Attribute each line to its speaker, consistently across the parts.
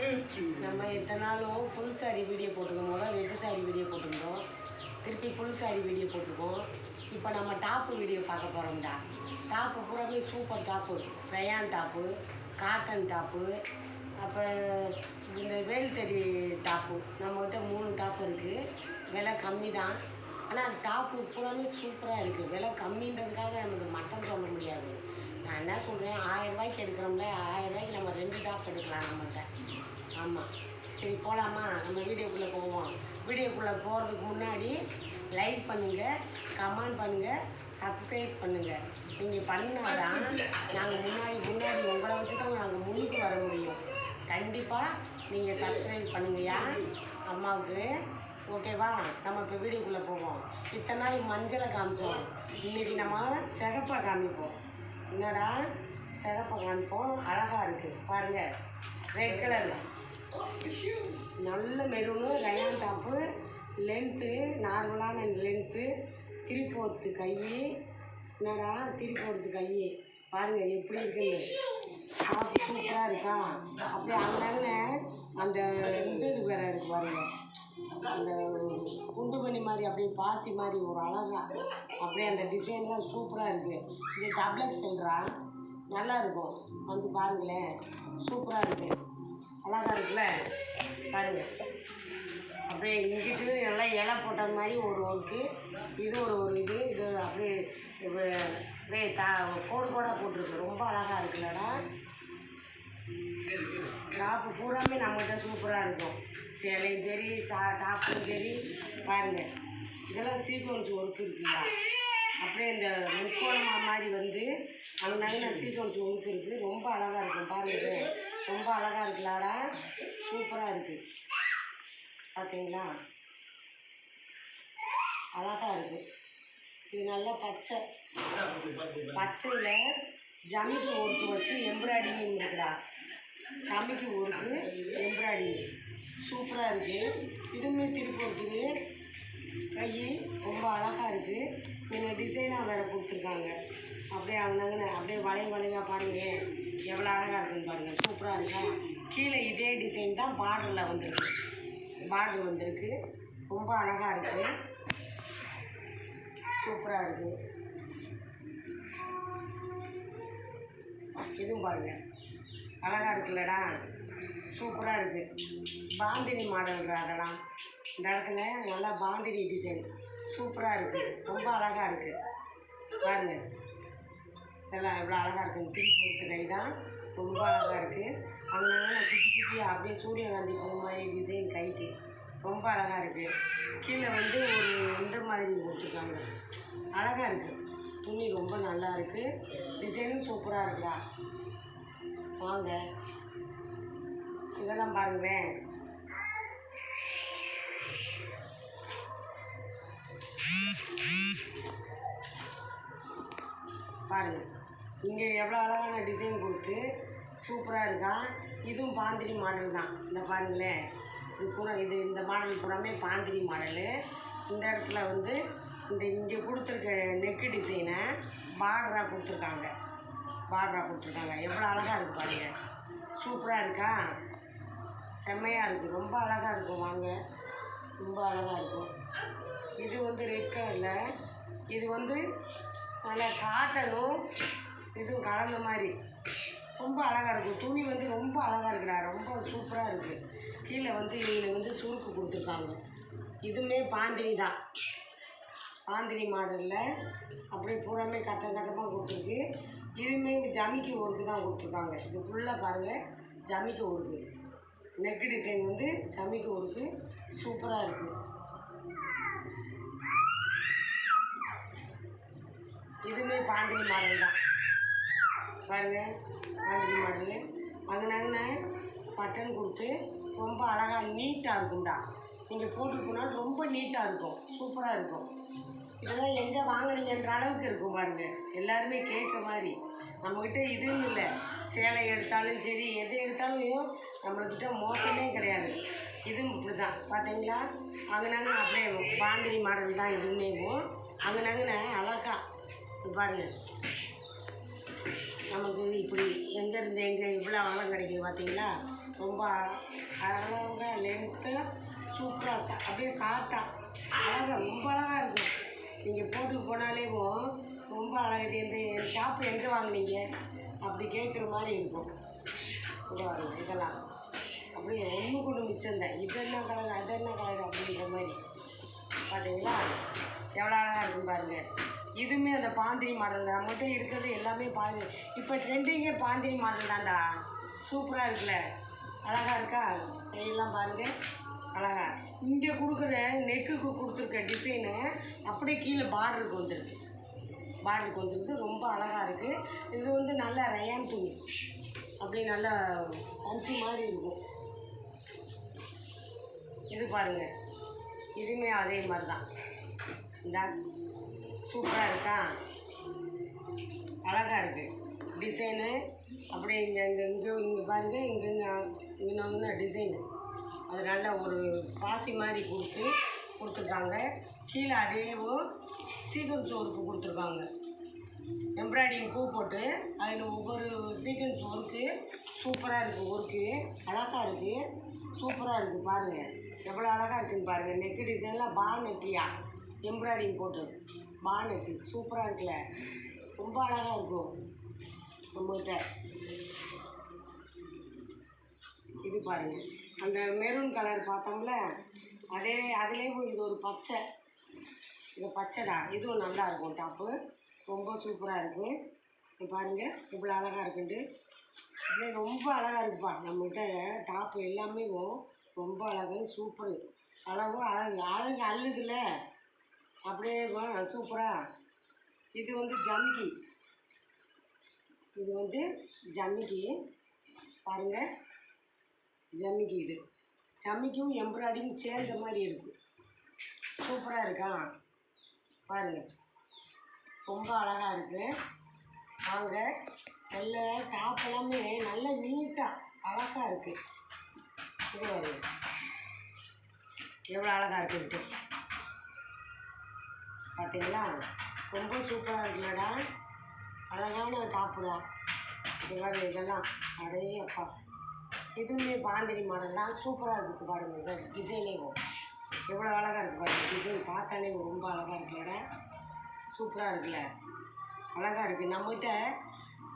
Speaker 1: நம்ம எத்தனை நாளும் ஃபுல் சாரி வீடியோ போட்டிருக்கோம். முதல்ல வெட்டு சாரி வீடியோ போட்டிருந்தோம், திருப்பி ஃபுல் சாரி வீடியோ போட்டிருக்கோம். இப்போ நம்ம டாப்பு வீடியோ பார்க்க போகிறோம்டா. டாப்பு பூராமே super top, rayon top, cotton top, அப்புறம் இந்த வேல்தறி டாப்பு. நம்மகிட்ட 3 டாப்பு இருக்குது. விலை கம்மி தான், ஆனால் டாப்பு பூராமே சூப்பராக இருக்குது. விலை கம்மின்றதுக்காக நமக்கு மட்டம் சொல்ல முடியாது. நான் என்ன சொல்கிறேன், 1000 ரூபாய்க்கு எடுக்கிறோம்ல, 1000 ரூபாய்க்கு நம்ம 2 டாப் எடுக்கலாம் நம்மகிட்ட. ஆமாம், சரி போகலாமா? நம்ம வீடியோக்குள்ளே போவோம். வீடியோக்குள்ளே போகிறதுக்கு முன்னாடி லைக் பண்ணுங்கள், கமெண்ட் பண்ணுங்கள், சப்ஸ்கிரைப் பண்ணுங்கள். நீங்கள் பண்ணால் தான் நாங்கள் முன்னாடி உங்களை வச்சு தான் நாங்கள் முன்னுக்கு வர முடியும். கண்டிப்பாக நீங்கள் சப்ஸ்கிரைப் பண்ணுங்கய்யா அம்மாவுக்கு, ஓகேவா? நம்ம இப்போ வீடியோக்குள்ளே போவோம். இத்தனை நாள் மஞ்சளை காமிச்சோம், இன்றைக்கி நம்ம சிகப்பை காமிப்போம். என்னடா சிகப்பை காமிப்போம், அழகாக இருக்குது பாருங்கள். ரெட் கலரில் நல்ல மெரூனு, ரயான் டாப்பு, லென்த்து நார்மலான லென்த்து, 3/4 கை. என்னடா 3/4 கை பாருங்கள் எப்படி இருக்குது. டாப்பு சூப்பராக இருக்கா? அப்படியே அங்கங்க அந்த இது வேறு இருக்குது பாருங்கள், அந்த குண்டு பண்ணி மாதிரி அப்படியே பாசி மாதிரி ஒரு அழகாக அப்படியே அந்த டிசைன்லாம் சூப்பராக இருக்குது. இது டபுள் செல்றா, நல்லா இருக்கும். வந்து பாருங்களேன், சூப்பராக இருக்குது, அழகாக இருக்குல்ல பாருங்கள். அப்படியே இங்கிட்டு நல்லா இலை போட்ட மாதிரி ஒரு ஒர்க்கு, இது ஒரு இது அப்படியே கோடு கோடாக போட்டிருக்கு, ரொம்ப அழகாக இருக்குல்லடா. டாப்பு பூராமே நம்மகிட்ட சூப்பராக இருக்கும். சேலையும் சரி, டாப்பும் சரி பாருங்கள். இதெல்லாம் சீக்வன்ஸ் ஒர்க் இருக்குல்ல, அப்படியே இந்த முக்கோணமாக மாதிரி வந்து அங்கே சீக்வன்ஸ் ஒர்க் இருக்குது, ரொம்ப அழகாக இருக்கும் பாருங்கள். ரொம்ப அழகாக இருக்குல்லாடா, சூப்பராக இருக்குது பார்த்தீங்களா, அழகாக இருக்குது. இது நல்லா பச்சையில் ஜமிக்கு ஒர்க்கு வச்சு எம்ப்ராய்டிங் இருக்குடா. ஜமிக்கு ஒர்க்கு எம்ப்ராய்டிங் சூப்பராக இருக்குது. இதுவுமே திருப்பி இருக்குது, கை ரொம்ப அழகாக இருக்குது. நீங்கள் டிசைனாக வேறு கொடுத்துருக்காங்க. அப்படியே அவங்க அப்படியே வளைவாக பாருங்கள், எவ்வளோ அழகாக இருக்குன்னு பாருங்கள், சூப்பராக இருக்கா. கீழே இதே டிசைன் தான் பார்டரில் வந்துருக்கு, பார்டர் வந்திருக்கு, ரொம்ப அழகாக இருக்குது, சூப்பராக இருக்குது. இதுவும் பாருங்கள் அழகாக இருக்குல்லடா, சூப்பராக இருக்குது. பாந்தினி மாடல் அதெல்லாம் இந்த இடத்துல நல்லா பாந்தினி டிசைன் சூப்பராக இருக்குது, ரொம்ப அழகாக இருக்குது பாருங்கள். இதெல்லாம் எவ்வளோ அழகாக இருக்குங்க. 3/4 கை தான், ரொம்ப அழகாக இருக்குது. அதனால குட்டி குட்டியாக அப்படியே சூரியகாந்தி பூ மாதிரி டிசைன் கைக்கு ரொம்ப அழகாக இருக்குது. கீழே வந்து ஒரு இந்த மாதிரி கொடுத்துருக்காங்க, அழகாக இருக்குது. துணி ரொம்ப நல்லா இருக்குது, டிசைனும் சூப்பராக இருக்கா. வாங்க இதெல்லாம் பாருங்களேன், பாருங்கள் இங்கே எவ்வளோ அழகான டிசைன் கொடுத்து சூப்பராக இருக்கா. இதுவும் பாந்திரி மாடல் தான். இந்த பாருங்களேன், இந்த மாடல் பூராமே பாந்திரி மாடலு. இந்த இடத்துல வந்து இங்கே கொடுத்துருக்க நெக்கு டிசைனை பார்டராக கொடுத்துருக்காங்க, எவ்வளோ அழகாக இருக்குது பாருங்கள், சூப்பராக இருக்கா, செம்மையாக இருக்குது, ரொம்ப அழகாக இருக்கும். வாங்க, ரொம்ப அழகாக இருக்கும். இது வந்து ரெட் கலரில், இது வந்து நல்லா காட்டனும் இதுவும் கலந்த மாதிரி ரொம்ப அழகாக இருக்கும். துணி வந்து ரொம்ப அழகாக இருக்குடா, ரொம்ப சூப்பராக இருக்குது. கீழே வந்து இதில் வந்து சுருக்கு கொடுத்துருக்காங்க. இதுவுமே பாந்தினி தான், பாந்தினி மாடலில் அப்படியே பூராமே கட்டமாக கொடுத்துருக்கு. இதுவுமே ஜமிக்கு ஒர்க்கு தான் கொடுத்துருக்காங்க. இது ஃபுல்லாக பாருங்கள், ஜமிக்கு ஒர்க்கு, நெக் டிசைன் வந்து ஜமிக்கு ஒர்க்கு சூப்பராக இருக்குது. இதுவுமே பாந்தினி மாடல் தான் பாருங்கள், பாந்தினி மாடலு. அங்கன பட்டன் கொடுத்து ரொம்ப அழகாக நீட்டாக இருக்கும்டா. நீங்கள் போட்டு போனால் ரொம்ப நீட்டாக இருக்கும், சூப்பராக இருக்கும். இதெல்லாம் எங்கே வாங்கினீங்கன்ற அளவுக்கு இருக்கும் பாருங்கள், எல்லாருமே கேட்க மாதிரி. நம்மக்கிட்ட இதுவும் இல்லை, சேலை எடுத்தாலும் சரி எது எடுத்தாலும் நம்மள்கிட்ட மோசமே கிடையாது. இதுவும் இப்படி தான் பார்த்தீங்களா. அங்கனாங்க அப்படியே பாந்தினி மாடல் தான் இதுவுமேவும். அங்கனாங்கண்ணே அழகா பாருங்கள், நமக்கு இப்படி எங்கேருந்து எங்கே இவ்வளோ அழகம் கிடைக்குது பார்த்தீங்களா. ரொம்ப அழகாக லென்த்தாக சூப்பராக அப்படியே சாஃப்டாக அழகாக ரொம்ப அழகாக இருக்கும். நீங்கள் போட்டுக்கு போனாலே ரொம்ப அழகு. இந்த ஷாப்பு எங்கே வாங்கினீங்க அப்படி கேட்குற மாதிரி இருக்கும். வாங்க இதெல்லாம் அப்படியே ஒன்று கூட மிச்சம்தான். இது என்ன கலர் அது என்ன கலர் அப்படின்ற மாதிரி பார்த்தீங்களா? எவ்வளோ அழகாக இருக்கும் பாருங்கள். இதுவுமே அந்த பாந்திரி மாடல் தான். நம்மகிட்ட இருக்கிறது எல்லாமே இப்போ ட்ரெண்டிங்கே பாந்திரி மாடல் தான்டா. சூப்பராக இருக்குல்ல, அழகாக இருக்கா? கையெல்லாம் பாருங்கள் அழகா. இங்கே கொடுக்குற நெக்குக்கு கொடுத்துருக்க டிசைனு அப்படியே கீழே பார்டருக்கு வந்துருக்கு. பார்டருக்கு வந்துருக்கு, ரொம்ப அழகாக இருக்குது. இது நல்ல ரயான் துணி, அப்படியே நல்லா பஞ்சு மாதிரி இருக்கும். இது பாருங்கள், இதுவுமே அதே மாதிரி தான். இந்த சூப்பராக இருக்கா, அழகாக இருக்குது டிசைனு. அப்படியே இங்கே பாருங்கள், இங்கே டிசைனு அது நல்ல ஒரு பாசி மாதிரி கொடுத்துருக்காங்க. கீழே அதேவும் சீக்வன்ஸ் ஒர்க்கு கொடுத்துருக்காங்க. எம்ப்ராய்டிங் பூ போட்டு அதில் ஒவ்வொரு சீக்வன்ஸ் ஒர்க்கு சூப்பராக இருக்குது. ஒர்க்கு அழகாக இருக்குது, சூப்பராக இருக்குது. பாருங்கள் எவ்வளோ அழகாக இருக்குதுன்னு பாருங்கள். நெக்கு டிசைனில் பா நெக்கியா எம்ப்ராய்டிங் போட்டு பா நெக்கு சூப்பராக இருக்குல்ல, ரொம்ப அழகாக இருக்கும் நம்மகிட்ட. இது பாருங்கள், அந்த மெரூன் கலர் பார்த்தோம்ல, அதுலேயும் இது ஒரு பச்சை, இது பச்சைடா. இதுவும் நல்லாயிருக்கும் டாப்பு, ரொம்ப சூப்பராக இருக்குது. இது பாருங்கள் இவ்வளோ அழகாக இருக்குன்ட்டு. அப்படியே ரொம்ப அழகாக இருக்குப்பா நம்மகிட்ட டாப்பு எல்லாமே ரொம்ப அழகு, சூப்பரு. அழகும் அழகு அள்ளுதுல அப்படியே சூப்பராக. இது ஜமிக்கி, இது ஜமிக்கி பாருங்கள். ஜமிக்கி இது ஜமிக்கும் எம்ப்ராய்டிங் சேர்ந்த மாதிரி இருக்குது. சூப்பராக இருக்கா பாருங்கள், ரொம்ப அழகாக இருக்குது. வாங்க, நல்ல டாப் எல்லாமே நல்ல நீட்டாக அழகாக இருக்குது. இது வருது எவ்வளோ அழகாக இருக்குன்ட்டு பார்த்தீங்களா? ரொம்ப சூப்பராக இருக்குல்லடா, அழகான டாப்புடா. இது வருது இதெல்லாம் அடே அப்பா. இதுவுமே பாந்திரி மாடல் தான், சூப்பராக இருக்குது பாருங்கள். இந்த டிசைனே எவ்வளோ அழகாக இருக்குது பாருங்கள். டிசைன் பார்த்தாலே ரொம்ப அழகாக இருக்குல்லடா, சூப்பராக இருக்குல்ல, அழகாக இருக்குது. நம்மகிட்ட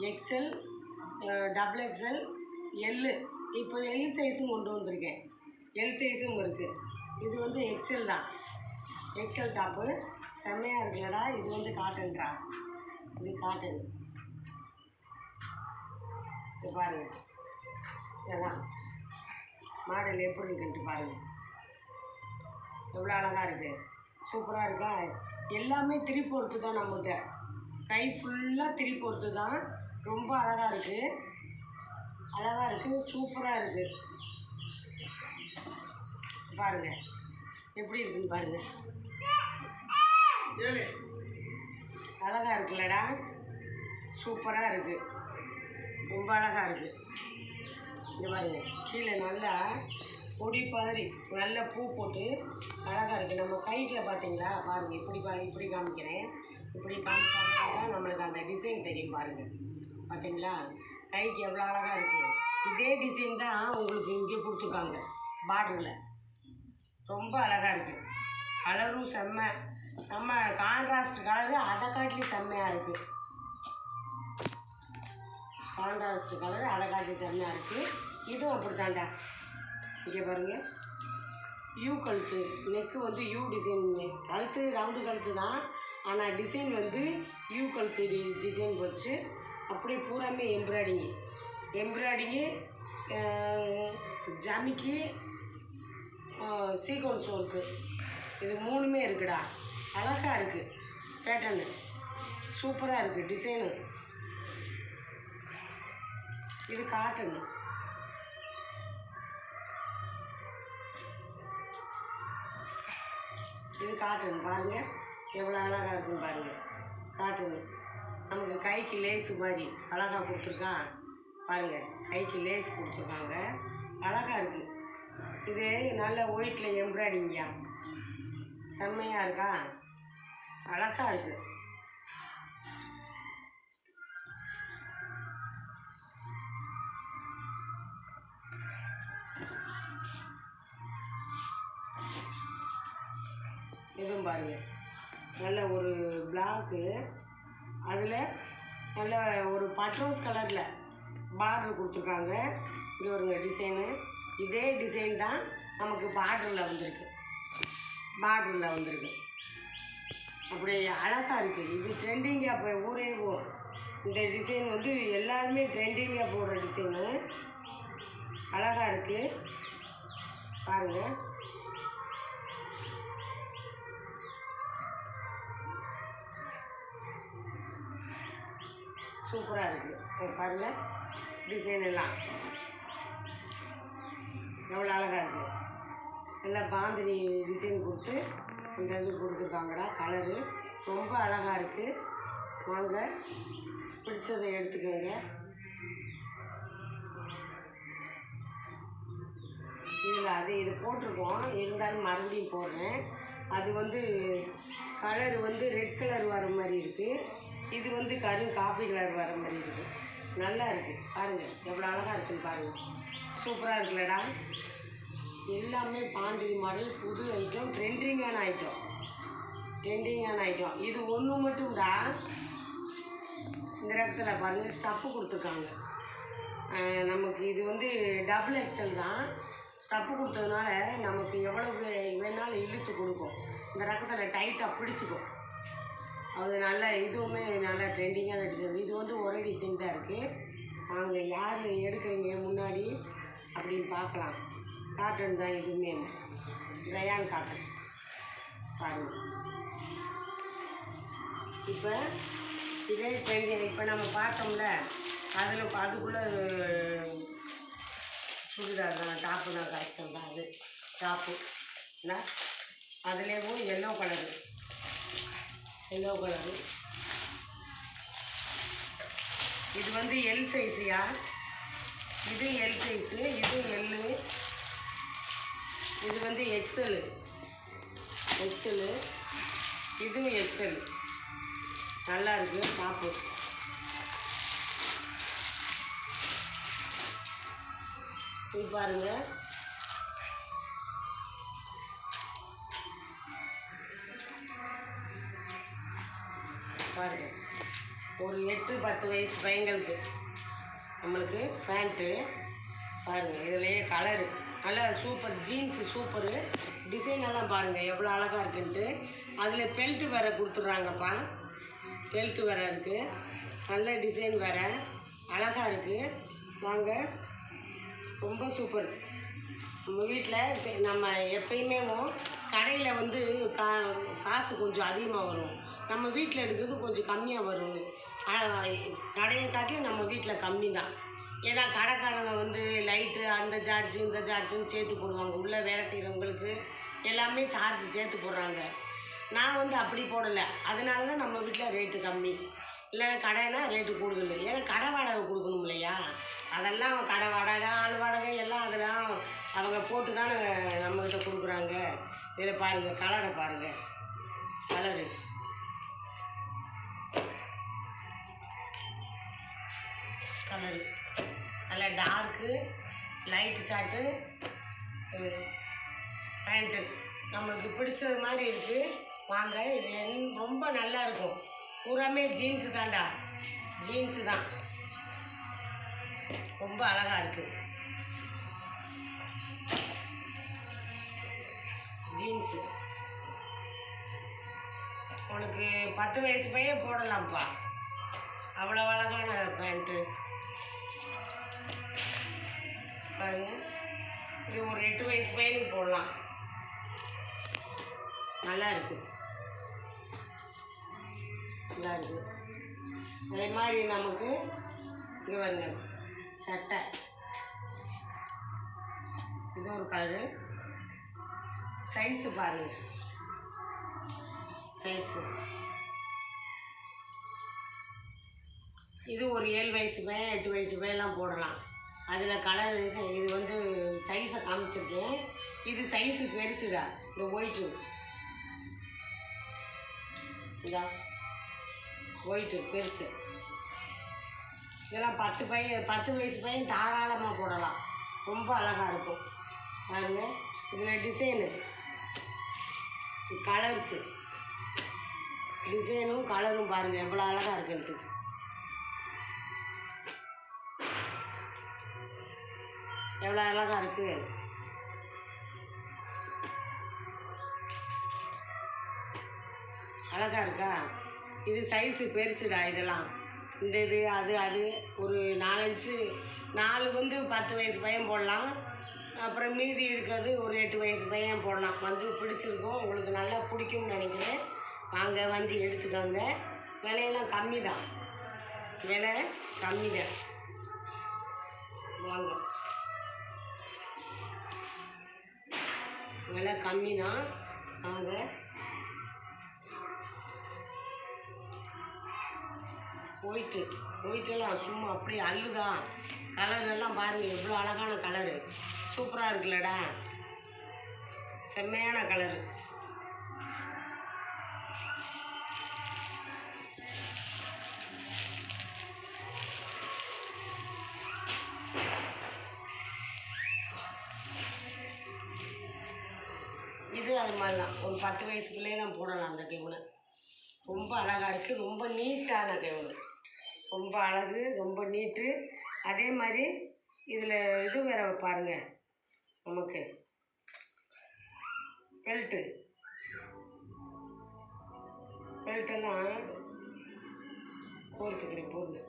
Speaker 1: எக்ஸ்எல், டபுள் எக்ஸ்எல், எல்லு, இப்போ எல் சைஸும் கொண்டு வந்திருக்கேன். எல் சைஸும் இருக்குது. இது எக்ஸ்எல் தான், எக்ஸ்எல் டாப்பு செம்மையாக இருக்குல்லடா. இது காட்டன்டா, இது காட்டன். இது பாருங்கள் இதெல்லாம் மாடல் எப்படி இருக்குன்ட்டு பாருங்கள், எவ்வளோ அழகாக இருக்குது, சூப்பராக இருக்கா? எல்லாமே திருப்பி ஒர்க்கு தான் நம்மகிட்ட, கை ஃபுல்லாக திருப்பி ஒர்க்கு தான். ரொம்ப அழகாக இருக்குது, அழகாக இருக்குது, சூப்பராக இருக்குது. பாருங்கள் எப்படி இருக்குன்னு பாருங்கள், அழகாக இருக்குல்லடா, சூப்பராக இருக்குது, ரொம்ப அழகாக இருக்குது. இங்கே பாருங்கள், கீழே நல்லா பொடி பதறி நல்ல பூ போட்டு அழகாக இருக்குது. நம்ம கைட்டில் பார்த்தீங்களா பாருங்கள், இப்படி காமிக்கிறேன். இப்படி காமிச்சாதான் நம்மளுக்கு அந்த டிசைன் தெரியும் பாருங்கள். பார்த்தீங்களா கைக்கு எவ்வளோ அழகாக இருக்குது. இதே டிசைன் தான் உங்களுக்கு இங்கே கொடுத்துருக்காங்க பார்டரில், ரொம்ப அழகாக இருக்குது. கலரும் செம்ம, நம்ம கான்ட்ராஸ்ட் கலரு அதை காட்டிலும் செம்மையாக இருக்குது. கான்ட்ராஸ்ட் கலரு அதை காட்டி செம்மையாக இருக்குது. இதுவும் அப்படி தாண்டா. இங்கே பாருங்கள், யூ கழுத்து, நெக்கு யூ டிசைன், கழுத்து ரவுண்டு கழுத்து தான், ஆனால் டிசைன் யூ கழுத்து டிசைன் வச்சு அப்படியே பூராமே எம்ப்ராய்டிங்கு ஜமிக்கி சீக்வன்ஸ் ஒர்க்கு, இது மூணுமே இருக்குடா. அழகாக இருக்குது பேட்டர்னு, சூப்பராக இருக்குது டிசைனு. இது காட்டன், இது காட்டன் பாருங்கள் எவ்வளோ அழகாக இருக்குன்னு பாருங்கள். காட்டன் நமக்கு கைக்கு லேஸு மாதிரி அழகாக கொடுத்துருக்கான் பாருங்கள், கைக்கு லேஸ் கொடுத்துருக்காங்க, அழகாக இருக்குது. இது நல்ல ஒயிட்டில் எம்ப்ராய்டிங்கா, செம்மையாக இருக்கா, அழகாக இருக்குது. இதுவும் பாருங்கள், நல்ல ஒரு பிளாக்கு, அதில் நல்ல ஒரு பட்ரோஸ் கலரில் பார்டர் கொடுத்துருக்காங்க. இங்கே ஒரு டிசைனு, இதே டிசைன் தான் நமக்கு பார்டரில் வந்திருக்கு. அப்படி அழகாக இருக்குது. இது ட்ரெண்டிங்காக இப்போ ஊரே போகும். இந்த டிசைன் வந்து எல்லாருமே ட்ரெண்டிங்காக போடுற டிசைனு. அழகாக இருக்குது பாருங்கள். சூப்பராக இருக்குது பாருங்கள். டிசைன் எல்லாம் எவ்வளோ அழகாக இருக்குது. நல்லா பாந்தினி டிசைன் கொடுத்து இந்த இது கொடுத்துருக்காங்கடா. கலரு ரொம்ப அழகாக இருக்குது. வாங்க, பிடிச்சதை எடுத்துக்கோங்க. இதில் இது போட்டிருக்கோம், இருந்தாலும் மறுபடியும் போடுறேன். அது வந்து கலர் வந்து ரெட் கலர் வர மாதிரி இருக்குது. இது வந்து காப்பி கலர் வர மாதிரி இருக்குது. நல்லா இருக்குது பாருங்கள், எவ்வளோ அழகாக இருக்குதுன்னு பாருங்கள். சூப்பராக இருக்குல்லடா. எல்லாமே பாண்டினி மாடல், புது ஐட்டம், ட்ரெண்டிங்கான ஐட்டம். இது ஒன்று மட்டும்டா. இந்த இடத்துல பாருங்கள், ஸ்டஃப்பு கொடுத்துருக்காங்க நமக்கு. இது வந்து டபுள் எக்ஸல் தான். ஸ்டப்பு கொடுத்ததுனால நமக்கு எவ்வளோ வேணாலும் இழுத்து கொடுக்கும். இந்த ரகத்தில் டைட்டாக பிடிச்சிக்கும். அது நல்லா, இதுவுமே நல்லா ட்ரெண்டிங்கான டிசைன். இது வந்து ஒரே டிசைன் தான் இருக்குது. அவங்க யார் எடுக்கிறீங்க முன்னாடி அப்படின்னு பார்க்கலாம். காட்டன் தான், இதுவுமே ரயான் காட்டன் பாருங்கள். இப்போ இதே ட்ரெண்டிங் இப்போ நம்ம பார்த்தோம்ல, அதுக்குள்ளே சுடிதார் தான், டாப்பு தான் கலெக்ஷன் தான். அது டாப்பு என்ன, அதுலேயும் எல்லோ கலரு. இது வந்து எல் சைஸியா. இது எல் சைஸு, இது எல்லு. இது வந்து எக்ஸலு, இதுவும் எக்ஸல். நல்லா இருக்குது டாப்பு. இது பாருங்கள், ஒரு 8-10 வயசு பையங்களுக்கு நம்மளுக்கு பேண்ட்டு பாருங்கள். இதுலேயே கலரு நல்லா சூப்பர். Jeans super. டிசைன் எல்லாம் பாருங்கள் எவ்வளோ அழகாக இருக்குன்ட்டு. அதில் பெல்ட்டு வேறு கொடுத்துட்றாங்கப்பா. பெல்ட்டு வேறு இருக்குது. நல்ல டிசைன் வேறு அழகாக இருக்குது. வாங்க, ரொம்ப சூப்பர். நம்ம வீட்டில் நம்ம எப்பயுமே கடையில் வந்து காசு கொஞ்சம் அதிகமாக வரும். நம்ம வீட்டில் எடுக்கிறது கொஞ்சம் கம்மியாக வரும். கடையை காட்டிலும் நம்ம வீட்டில் கம்மி தான். ஏன்னா கடைக்காரங்க வந்து லைட்டு, அந்த சார்ஜு இந்த சார்ஜுன்னு சேர்த்து போடுவாங்க. உள்ளே வேலை செய்கிறவங்களுக்கு எல்லாமே சார்ஜ் சேர்த்து போடுறாங்க. நான் வந்து அப்படி போடலை. அதனால தான் நம்ம வீட்டில் ரேட்டு கம்மி. இல்லைன்னா கடைனா ரேட்டு கூடுதல். ஏன்னா கடை வாடகை கொடுக்கணும் இல்லையா. அதெல்லாம் கடை வாடகை, ஆள் வாடகை எல்லாம் அதெல்லாம் அவங்க போட்டு தானே நம்மகிட்ட கொடுக்குறாங்க. இதில் பாருங்கள், கலரை பாருங்கள். கலரு நல்லா டார்க்கு, லைட்டு சாட்டு பேண்ட்டு நம்மளுக்கு பிடிச்சது மாதிரி இருக்குது. வாங்க, இது ரொம்ப நல்லா இருக்கும். பூராமே ஜீன்ஸு தான்டா, ஜீன்ஸு தான். ரொம்ப அழகாக இருக்குது ஜீன்ஸு. உனக்கு 10 வயசு பையன் போடலாம்ப்பா. அவ்வளோ அழகான பேண்ட்டு பாருங்க. இது ஒரு 8 வயசு பையனுக்கு போடலாம். நல்லா இருக்குது. அதே மாதிரி நமக்கு இங்கே பாருங்க சட்டை. இது ஒரு கலரு. சைஸு பாருங்கள், சைஸு. இது ஒரு 7 வயசு பையன், 8 வயசு பையன்லாம் போடலாம். அதில் கலர் இது வந்து சைஸை காமிச்சிருக்கேன். இது சைஸு பெருசுடா. இந்த ஒயிட்டு, இதா ஒயிட்டு பெருசு. இதெல்லாம் 10 வயசு பையன் தாராளமாக போடலாம். ரொம்ப அழகாக இருக்கும் பாருங்க. இதில் டிசைனு கலர்ஸு டிசைனும் கலரும் பாருங்கள் எவ்வளோ அழகாக இருக்குன்ட்டு. எவ்வளோ அழகாக இருக்குது. அழகாக இருக்கா? இது சைஸு பெருசுடா. இதெல்லாம் இந்த இது அது அது ஒரு 4 வந்து 10 வயசு பையன் போடலாம். அப்புறம் மீதி இருக்கிறது ஒரு 8 வயசு பையன் போடலாம். வந்து பிடிச்சிருக்கும், உங்களுக்கு நல்லா பிடிக்கும்னு நினைக்கிறேன். வாங்க வந்து எடுத்துக்கோங்க. விலையெல்லாம் கம்மி தான், விலை கம்மி தான். வாங்க, விலை கம்மி தான். வாங்க. ஒயிட்டெல்லாம் சும்மா அப்படியே அள்ளுதான். கலரெல்லாம் பாருங்கள் எவ்வளோ அழகான கலரு. சூப்பராக இருக்குல்லடா, செம்மையான கலரு. இது அது மாதிரி தான், ஒரு 10 வயசு பிள்ளைலாம் போடலாம். அந்த கெவுனை ரொம்ப அழகாக இருக்குது. ரொம்ப நீட்டான கெவுனு, ரொம்ப அழகு, ரொம்ப நீட்டு. அதே மாதிரி இதில் இது வேற பாருங்கள், நமக்கு பெல்ட்டெல்லாம் போட்டுக்கிறேன் பொருள்.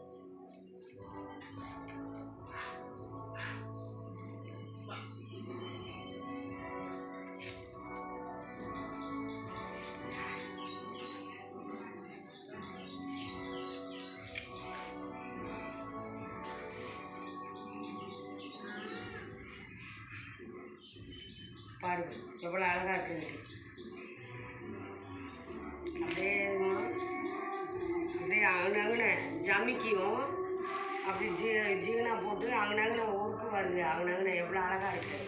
Speaker 1: பாருங்க எவ்வளோ அழகாக இருக்குது. அப்படியே அங்கனங்கன ஜமிக்கும், அப்படி ஜீவனா போட்டு அங்கனங்கன ஒர்க்கு வருது. அங்கனங்கன எவ்வளோ அழகாக இருக்குது.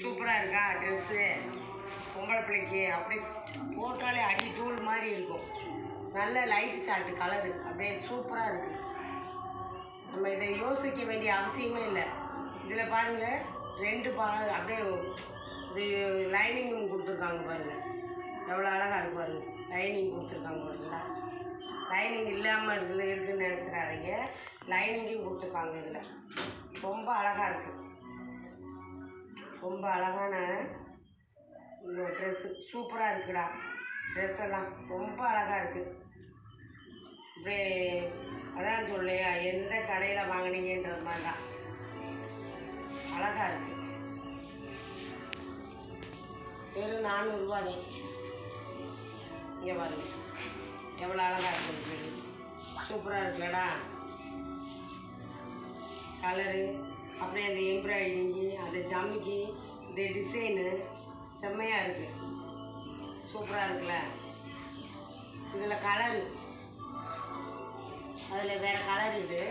Speaker 1: சூப்பராக இருக்கா ட்ரெஸ்ஸு? பொம்பளை பிள்ளைக்கு அப்படி போட்டாலே அடி தூள் மாதிரி இருக்கும். நல்ல லைட்டு சாட்டு கலரு, அப்படியே சூப்பராக இருக்குது. நம்ம இதை யோசிக்க வேண்டிய அவசியமே இல்லை. இதில் பாருங்கள் 2 அப்படியே இது லைனிங் கொடுத்துருக்காங்க பாருங்கள், எவ்வளோ அழகாக இருக்கு பாருங்கள். லைனிங் கொடுத்துருக்காங்க பாருங்களா. லைனிங் இல்லாமல் இருக்குதுன்னு நினச்சிடாதீங்க, லைனிங்கும் கொடுத்துருக்காங்க. இதில் ரொம்ப அழகாக இருக்குது. ரொம்ப அழகான இந்த ட்ரெஸ்ஸு சூப்பராக இருக்குடா. ட்ரெஸ்ஸெல்லாம் ரொம்ப அழகாக இருக்குது. இப்படி அதான் சொல்லையா, எந்த கடையில் வாங்கினீங்கன்றது மாதிரி தான் அழகாக இருக்குது. வெறும் 400 ரூபா தான். இங்கே பாருங்க எவ்வளோ அழகாக இருக்குன்னு சொல்லி. சூப்பராக இருக்குல்லடா கலரு. அப்படியே அந்த எம்ப்ராய்டிங்கு, அந்த ஜம்மிக்கு, இந்த டிசைனு செம்மையாக இருக்குது. சூப்பராக இருக்குல்ல. இதில் கலரு, அதில் வேறு கலர். இது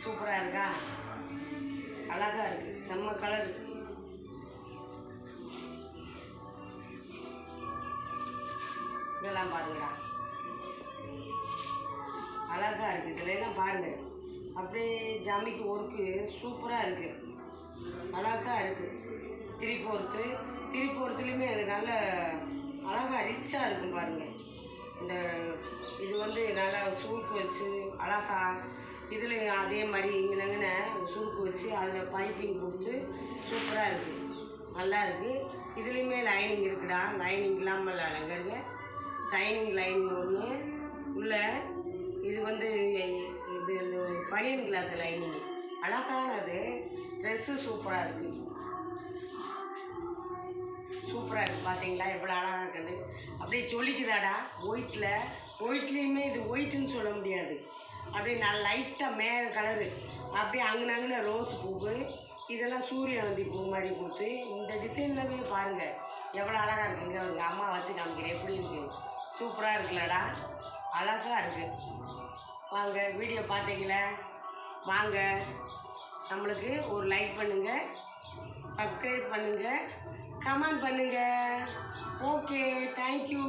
Speaker 1: சூப்பராக இருக்கா? அழகாக இருக்குது, செம்ம கலரு. இதெல்லாம் பாருங்கடா, அழகாக இருக்குது. இதுலாம் பாருங்கள் அப்படியே ஜமிக்கு ஒர்க்கு சூப்பராக இருக்குது, அழகாக இருக்குது. 3/4 அது நல்ல அழகாக ரிச்சாக இருக்கும் பாருங்கள். இந்த இது வந்து நல்லா சுருக்கு வச்சு அழகா. இதில் அதே மாதிரி இங்கனங்கன சுருக்கு வச்சு அதில் பைப்பிங் கொடுத்து சூப்பராக இருக்குது, நல்லா இருக்குது. இதுலேயுமே லைனிங் இருக்குடா, லைனிங் இல்லாமல் அழகாங்க. சைனிங் லைனிங் ஒன்று உள்ள. இது வந்து இது பனியன் கிளாத் லைனிங், அழகானது. ட்ரெஸ்ஸு சூப்பராக இருக்குது, சூப்பராக இருக்குது. பார்த்தீங்களா எவ்வளோ அழகாக இருக்குது. அப்படியே சொல்லிக்குதாடா. ஒயிட்லேயுமே இது ஒயிட்டுன்னு சொல்ல முடியாது. அப்படியே நான் லைட்டாக மேல் கலரு, அப்படியே அங்கனங்கன ரோஸ் பூவு, இதெல்லாம் சூரியவந்தி பூ மாதிரி கொடுத்து இந்த டிசைன்லவே பாருங்கள் எவ்வளோ அழகாக இருக்குங்க. அவங்க அம்மா வச்சு காமிக்கிறேன் எப்படி இருக்குது. சூப்பராக இருக்குல்லடா, அழகாக இருக்குது. வாங்க வீடியோ பார்த்தீங்களா, வாங்க நம்மளுக்கு ஒரு லைக் பண்ணுங்கள், சப்ஸ்கிரைப் பண்ணுங்கள், கமெண்ட் பண்ணுங்கள். Okay, thank you.